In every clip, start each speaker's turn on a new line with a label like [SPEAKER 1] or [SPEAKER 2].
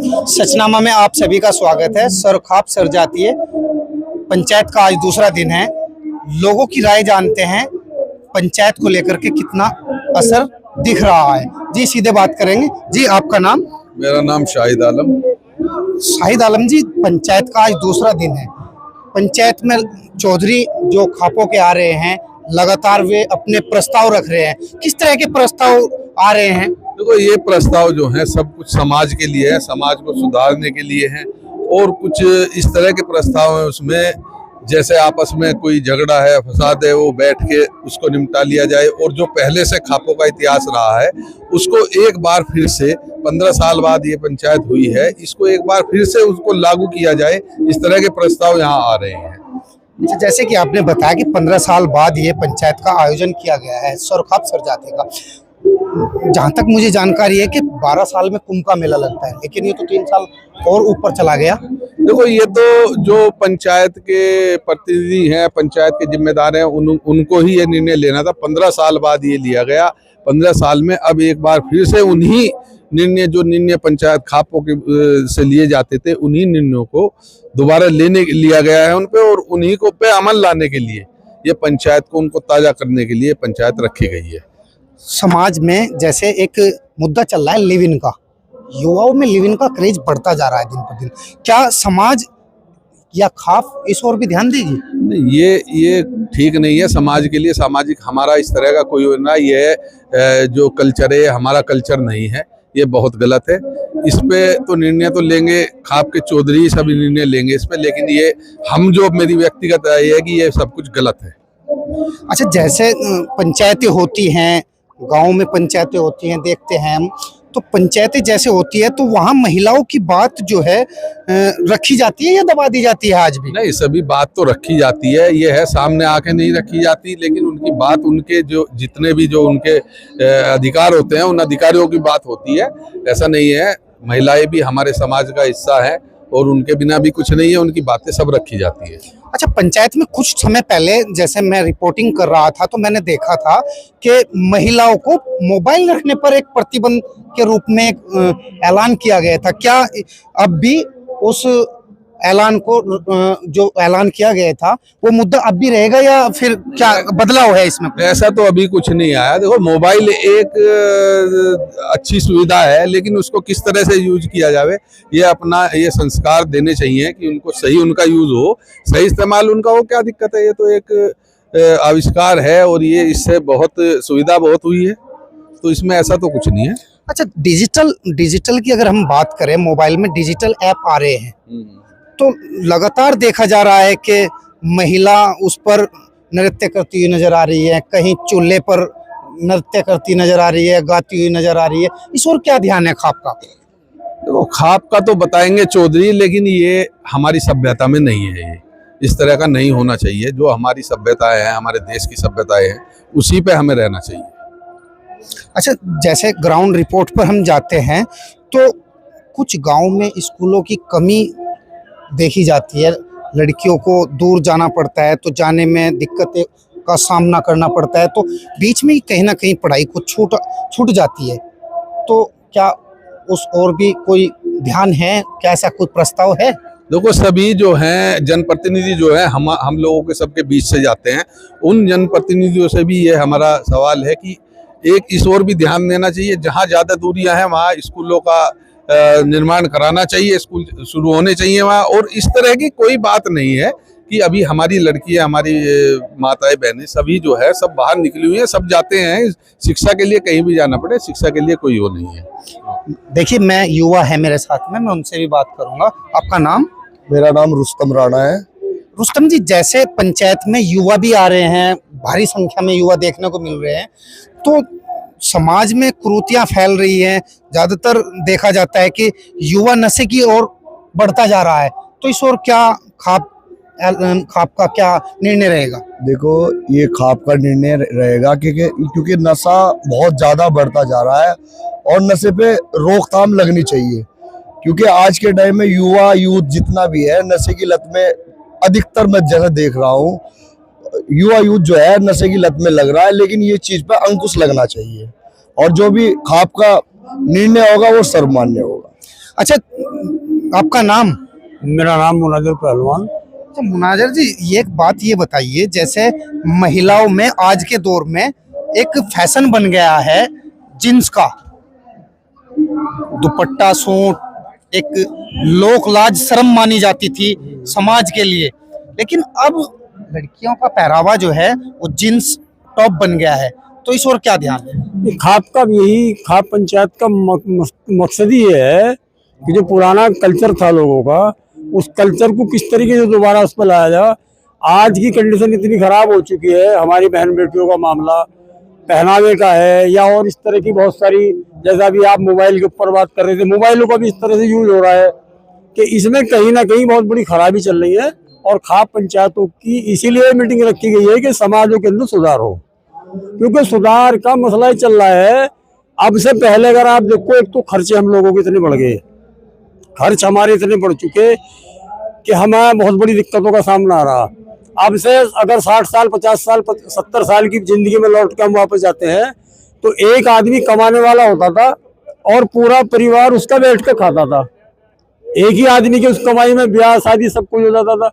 [SPEAKER 1] सचनामा में आप सभी का स्वागत है। सरखाप सरजातीय पंचायत का आज दूसरा दिन है। लोगों की राय जानते हैं पंचायत को लेकर के कितना असर दिख रहा है। जी सीधे बात करेंगे। जी आपका नाम?
[SPEAKER 2] मेरा नाम शाहिद आलम।
[SPEAKER 1] शाहिद आलम जी, पंचायत का आज दूसरा दिन है। पंचायत में चौधरी जो खापों के आ रहे हैं, लगातार वे अपने प्रस्ताव रख रहे हैं। किस तरह के प्रस्ताव आ रहे हैं?
[SPEAKER 2] देखो, ये प्रस्ताव जो है सब कुछ समाज के लिए है, समाज को सुधारने के लिए है। और कुछ इस तरह के प्रस्ताव हैं उसमें, जैसे आपस में कोई झगड़ा है, फसाद है, वो बैठ के उसको निपटा लिया जाए। और जो पहले से खापों का इतिहास रहा है उसको एक बार फिर से 15 साल बाद ये पंचायत हुई है, इसको एक बार फिर से उसको लागू किया जाए। इस तरह के प्रस्ताव यहाँ आ रहे हैं।
[SPEAKER 1] जैसे कि आपने बताया कि 15 साल बाद ये पंचायत का आयोजन किया गया है सरखाप सरजातीय का। जहाँ तक मुझे जानकारी है कि 12 साल में कुंभ का मेला लगता है, लेकिन ये तो 3 साल और ऊपर चला गया।
[SPEAKER 2] देखो, ये तो जो पंचायत के प्रतिनिधि हैं, पंचायत के जिम्मेदार हैं, उनको ही ये निर्णय लेना था। 15 साल बाद ये लिया गया। 15 साल में अब एक बार फिर से उन्हीं निर्णय पंचायत खापों के से लिए जाते थे, उन्हीं निर्णयों को दोबारा लिया गया है उन पे, और उन्हीं को पे अमल लाने के लिए ये पंचायत को उनको ताजा करने के लिए पंचायत रखी गई है।
[SPEAKER 1] समाज में जैसे एक मुद्दा चल रहा है लिव इन का, युवाओं में लिव इन का क्रेज बढ़ता जा रहा है दिन पर दिन। क्या समाज या खाप इस ओर भी ध्यान देगी?
[SPEAKER 2] नहीं, ये ठीक नहीं है समाज के लिए। सामाजिक हमारा इस तरह का कोई होना, ये जो कल्चर है हमारा कल्चर नहीं है, ये बहुत गलत है। इस पे तो निर्णय तो लेंगे खाप के चौधरी, सभी निर्णय लेंगे इस पे, लेकिन ये मेरी व्यक्तिगत राय है कि ये सब कुछ गलत है।
[SPEAKER 1] अच्छा, जैसे पंचायतें होती हैं, गांव में पंचायतें होती हैं, देखते हैं हम, तो पंचायतें जैसे होती है तो वहाँ महिलाओं की बात जो है रखी जाती है या दबा दी जाती है? आज भी
[SPEAKER 2] नहीं, सभी बात तो रखी जाती है। ये है सामने आके नहीं रखी जाती, लेकिन उनकी बात, उनके जो जितने भी जो उनके अधिकार होते हैं, उन अधिकारियों की बात होती है। ऐसा नहीं है, महिलाएं भी हमारे समाज का हिस्सा है और उनके बिना भी कुछ नहीं है, उनकी बातें सब रखी जाती है।
[SPEAKER 1] अच्छा, पंचायत में कुछ समय पहले जैसे मैं रिपोर्टिंग कर रहा था तो मैंने देखा था कि महिलाओं को मोबाइल रखने पर एक प्रतिबंध के रूप में एक ऐलान किया गया था। क्या अब भी उस ऐलान को, जो ऐलान किया गया था, वो मुद्दा अब भी रहेगा या फिर क्या बदलाव है इसमें?
[SPEAKER 2] ऐसा तो अभी कुछ नहीं आया। देखो, मोबाइल एक अच्छी सुविधा है, लेकिन उसको किस तरह से यूज किया जावे, ये संस्कार देने चाहिए कि उनको सही उनका यूज हो, सही इस्तेमाल उनका हो। क्या दिक्कत है? ये तो एक आविष्कार है और ये इससे बहुत सुविधा बहुत हुई है, तो इसमें ऐसा तो कुछ नहीं है।
[SPEAKER 1] अच्छा, डिजिटल की अगर हम बात करें, मोबाइल में डिजिटल ऐप आ रहे हैं तो लगातार देखा जा रहा है कि महिला उस पर नृत्य करती हुई नजर आ रही है, कहीं चूल्हे पर नृत्य करती नजर आ रही है, गाती हुई नजर आ रही है। इस और क्या ध्यान है खाप का?
[SPEAKER 2] देखो, खाप का तो बताएंगे चौधरी, लेकिन ये हमारी सभ्यता में नहीं है। ये इस तरह का नहीं होना चाहिए। जो हमारी सभ्यताएं हैं, हमारे देश की सभ्यताएं हैं, उसी पे हमें रहना चाहिए।
[SPEAKER 1] अच्छा, जैसे ग्राउंड रिपोर्ट पर हम जाते हैं तो कुछ गाँव में स्कूलों की कमी देखी जाती है। लड़कियों को दूर जाना पड़ता है तो जाने में दिक्कतें का सामना करना पड़ता है, तो बीच में ही कहीं ना कहीं पढ़ाई को छूट जाती है। तो क्या उस और भी कोई ध्यान है? क्या ऐसा कोई प्रस्ताव है?
[SPEAKER 2] देखो, सभी जो हैं जनप्रतिनिधि जो है, हम लोगों के सबके बीच से जाते हैं। उन जनप्रतिनिधियों से भी ये हमारा सवाल है कि एक इस ओर भी ध्यान देना चाहिए। जहाँ ज़्यादा दूरियां हैं वहाँ स्कूलों का निर्माण कराना चाहिए, स्कूल शुरू होने चाहिए वहाँ। और इस तरह की कोई बात नहीं है कि अभी हमारी लड़कियां, हमारी माताएं बहनें सभी जो है सब बाहर निकली हुई हैं, सब जाते हैं शिक्षा के लिए। कहीं भी जाना पड़े, शिक्षा के लिए कोई वो नहीं है।
[SPEAKER 1] देखिए, मैं युवा है मेरे साथ में, मैं उनसे भी बात करूंगा। आपका नाम?
[SPEAKER 3] मेरा नाम रुस्तम राणा है।
[SPEAKER 1] रुस्तम जी, जैसे पंचायत में युवा भी आ रहे हैं, भारी संख्या में युवा देखने को मिल रहे हैं, तो समाज में कुरीतियां फैल रही हैं। ज्यादातर देखा जाता है कि युवा नशे की ओर बढ़ता जा रहा है, तो इस ओर क्या खाप का क्या निर्णय रहेगा?
[SPEAKER 3] देखो, ये खाप का निर्णय रहेगा क्योंकि नशा बहुत ज्यादा बढ़ता जा रहा है और नशे पे रोकथाम लगनी चाहिए। क्योंकि आज के टाइम में यूथ जितना भी है नशे की लत में, अधिकतर मैं जैसा देख रहा हूँ, यूथ जो है नशे की लत में लग रहा है। लेकिन ये चीज पर अंकुश लगना चाहिए और जो भी खाप का निर्णय होगा वो सर्वमान्य होगा।
[SPEAKER 1] अच्छा, आपका नाम?
[SPEAKER 4] मेरा नाम मुनाजिर पहलवान।
[SPEAKER 1] तो मुनाजर जी, ये एक बात ये बताइए, जैसे महिलाओं में आज के दौर में एक फैशन बन गया है जींस का, दुपट्टा सूट एक लोक लाज शर्म मानी जाती थी समाज के लिए, लेकिन अब लड़कियों का पहरावा जो है वो जींस टॉप बन गया है, तो इस ओर क्या ध्यान है?
[SPEAKER 4] खाप का यही खाप पंचायत का मकसद ही ये है कि जो पुराना कल्चर था लोगों का, उस कल्चर को किस तरीके से दोबारा उस पर लाया जाए। आज की कंडीशन इतनी खराब हो चुकी है, हमारी बहन बेटियों का मामला पहनावे का है या और इस तरह की बहुत सारी, जैसा भी आप मोबाइल के ऊपर बात कर रहे थे, मोबाइलों का भी इस तरह से यूज हो रहा है कि इसमें कहीं ना कहीं बहुत बड़ी खराबी चल रही है। और खाप पंचायतों की इसीलिए मीटिंग रखी गई है कि समाजों के अंदर सुधार हो, क्योंकि सुधार का मसला ही चल रहा है। अब से पहले अगर आप देखो, एक तो खर्चे हम लोगों के इतने बढ़ गए, खर्च हमारे इतने बढ़ चुके कि हमें बहुत बड़ी दिक्कतों का सामना आ रहा। अब से अगर 60 साल 50 साल 70 साल की जिंदगी में लौट के हम वापस जाते हैं तो एक आदमी कमाने वाला होता था और पूरा परिवार उसका बैठ के खाता था। एक ही आदमी की उस कमाई में ब्याह शादी सब कुछ हो जाता था।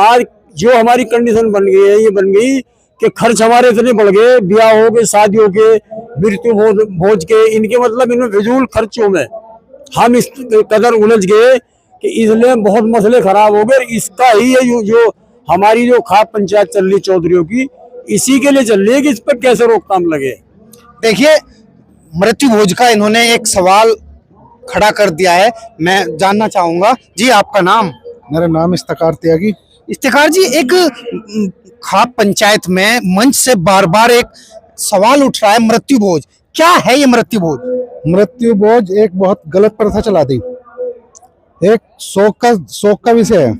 [SPEAKER 4] आज जो हमारी कंडीशन बन गई है, ये बन गई कि खर्च हमारे इतने बढ़ गए, ब्याह हो गए, शादियों के, मृत्यु भोज के, इनके मतलब इनमें फिजूल खर्चों में हम इस कदर उलझ गए कि इसलिए बहुत मसले खराब हो गए। इसका ही है जो हमारी जो खाप पंचायत चल रही चौधरियों की, इसी के लिए चल रही है कि इस पर कैसे रोकथाम लगे।
[SPEAKER 1] देखिए, मृत्यु भोज का इन्होंने एक सवाल खड़ा कर दिया है, मैं जानना चाहूंगा जी, आपका नाम?
[SPEAKER 5] मेरा नाम इफ्तिकार त्यागी।
[SPEAKER 1] इफ्तिकार जी, एक खाप पंचायत में मंच से बार बार एक सवाल उठ रहा है, मृत्यु भोज क्या है? ये मृत्यु भोज,
[SPEAKER 5] मृत्यु भोज एक बहुत गलत प्रथा चला दी, एक शोक का विषय है।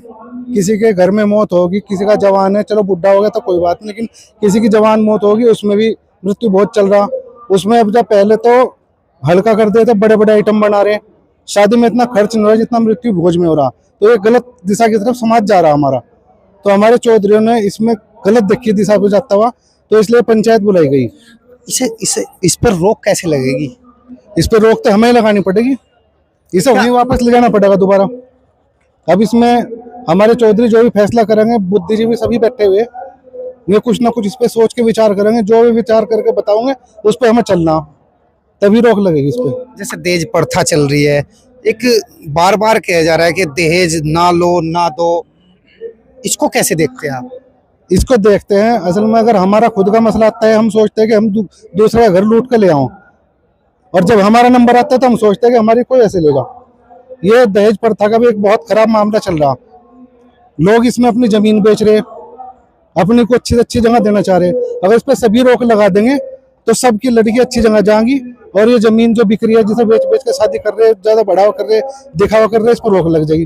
[SPEAKER 5] किसी के घर में मौत होगी, किसी का जवान है, चलो बुढ़ा हो गया तो कोई बात नहीं, लेकिन किसी की जवान मौत होगी उसमें भी मृत्यु भोज चल रहा। उसमें अब जब पहले तो हल्का कर दिया था, बड़े बड़े आइटम बना रहे, शादी में इतना खर्च नहीं हो रहा जितना मृत्यु भोज में हो रहा। तो ये गलत दिशा की तरफ समाज जा रहा हमारा, तो हमारे चौधरियों ने इसमें गलत देखी दिशा को जाता हुआ, तो इसलिए पंचायत बुलाई गई।
[SPEAKER 1] इस पर रोक कैसे लगेगी?
[SPEAKER 5] इस पर रोक तो हमें लगानी पड़ेगी, इसे वहीं वापस ले जाना पड़ेगा दोबारा। अब इसमें हमारे चौधरी जो भी फैसला करेंगे, बुद्धिजीवी सभी बैठे हुए, ये कुछ ना कुछ इस पे सोच के विचार करेंगे, जो भी विचार करके बताओगे उस पर हमें चलना, तभी रोक लगेगी इस पे।
[SPEAKER 1] जैसे दहेज प्रथा चल रही है, एक बार बार कहा जा रहा है कि दहेज ना लो ना दो, इसको कैसे देखते हैं आप?
[SPEAKER 5] इसको देखते हैं, असल में अगर हमारा खुद का मसला आता है, हम सोचते हैं कि हम दूसरे का घर लूट कर ले आऊं, और जब हमारा नंबर आता है तो हम सोचते हैं कि हमारी कोई ऐसे लेगा। ये दहेज प्रथा का भी एक बहुत खराब मामला चल रहा। लोग इसमें अपनी जमीन बेच रहे, अपनी को अच्छी से अच्छी जगह देना चाह रहे। अगर इस पर सभी रोक लगा देंगे तो सबकी लड़की अच्छी जगह जाएंगी, और ये जमीन जो बिक रही है, जिसे बेच बेच के शादी कर रहे, ज्यादा बढ़ावा कर रहे, दिखावा कर रहे, इस पर रोक लग जाएगी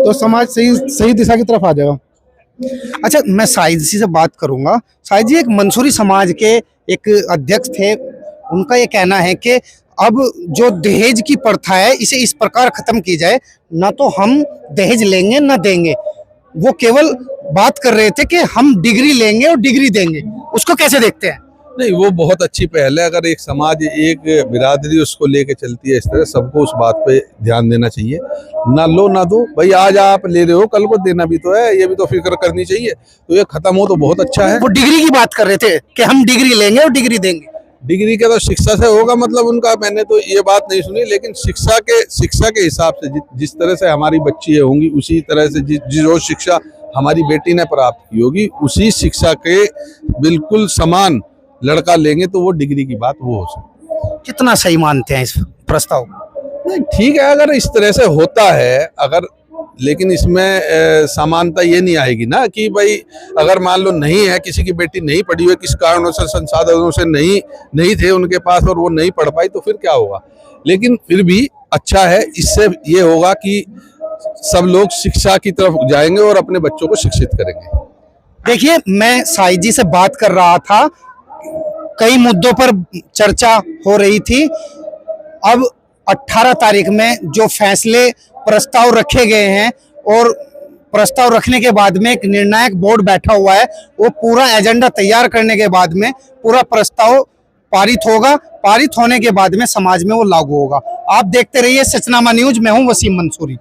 [SPEAKER 5] तो समाज सही दिशा की तरफ आ जाएगा।
[SPEAKER 1] अच्छा, मैं साहिद जी से बात करूंगा। साहिद जी एक मंसूरी समाज के एक अध्यक्ष थे, उनका ये कहना है कि अब जो दहेज की प्रथा है इसे इस प्रकार खत्म की जाए, ना तो हम दहेज लेंगे ना देंगे। वो केवल बात कर रहे थे कि हम डिग्री लेंगे और डिग्री देंगे, उसको कैसे देखते हैं?
[SPEAKER 2] नहीं, वो बहुत अच्छी पहल है। अगर एक समाज, एक बिरादरी उसको लेके चलती है इस तरह, सबको उस बात पे ध्यान देना चाहिए। ना लो ना दो, भाई आज आप ले रहे हो, कल को देना भी तो है, ये भी तो फिक्र करनी चाहिए। तो ये खत्म हो तो बहुत अच्छा है।
[SPEAKER 1] वो डिग्री की बात कर रहे थे कि हम डिग्री लेंगे और डिग्री देंगे।
[SPEAKER 2] डिग्री का तो शिक्षा से होगा, मतलब उनका, मैंने तो ये बात नहीं सुनी, लेकिन शिक्षा के हिसाब से जिस तरह से हमारी बच्ची होंगी, उसी तरह से जो शिक्षा हमारी बेटी ने प्राप्त की होगी, उसी शिक्षा के बिल्कुल समान लड़का लेंगे तो वो डिग्री की बात वो हो सकती।
[SPEAKER 1] कितना सही मानते हैं इस प्रस्ताव?
[SPEAKER 2] नहीं, ठीक है अगर इस तरह से होता है, अगर, लेकिन इसमें समानता ये नहीं आएगी ना कि भाई अगर मान लो नहीं है, किसी की बेटी नहीं पढ़ी हुई, किस कारणों से, संसाधनों से नहीं थे उनके पास और वो नहीं पढ़ पाई, तो फिर क्या होगा। लेकिन फिर भी अच्छा है, इससे ये होगा कि सब लोग शिक्षा की तरफ जाएंगे और अपने बच्चों को शिक्षित करेंगे।
[SPEAKER 1] देखिए, मैं साहिद जी से बात कर रहा था, कई मुद्दों पर चर्चा हो रही थी। अब 18 तारीख में जो फैसले प्रस्ताव रखे गए हैं, और प्रस्ताव रखने के बाद में एक निर्णायक बोर्ड बैठा हुआ है, वो पूरा एजेंडा तैयार करने के बाद में पूरा प्रस्ताव पारित होगा। पारित होने के बाद में समाज में वो लागू होगा। आप देखते रहिए सचनामा न्यूज। मैं हूं वसीम मंसूरी।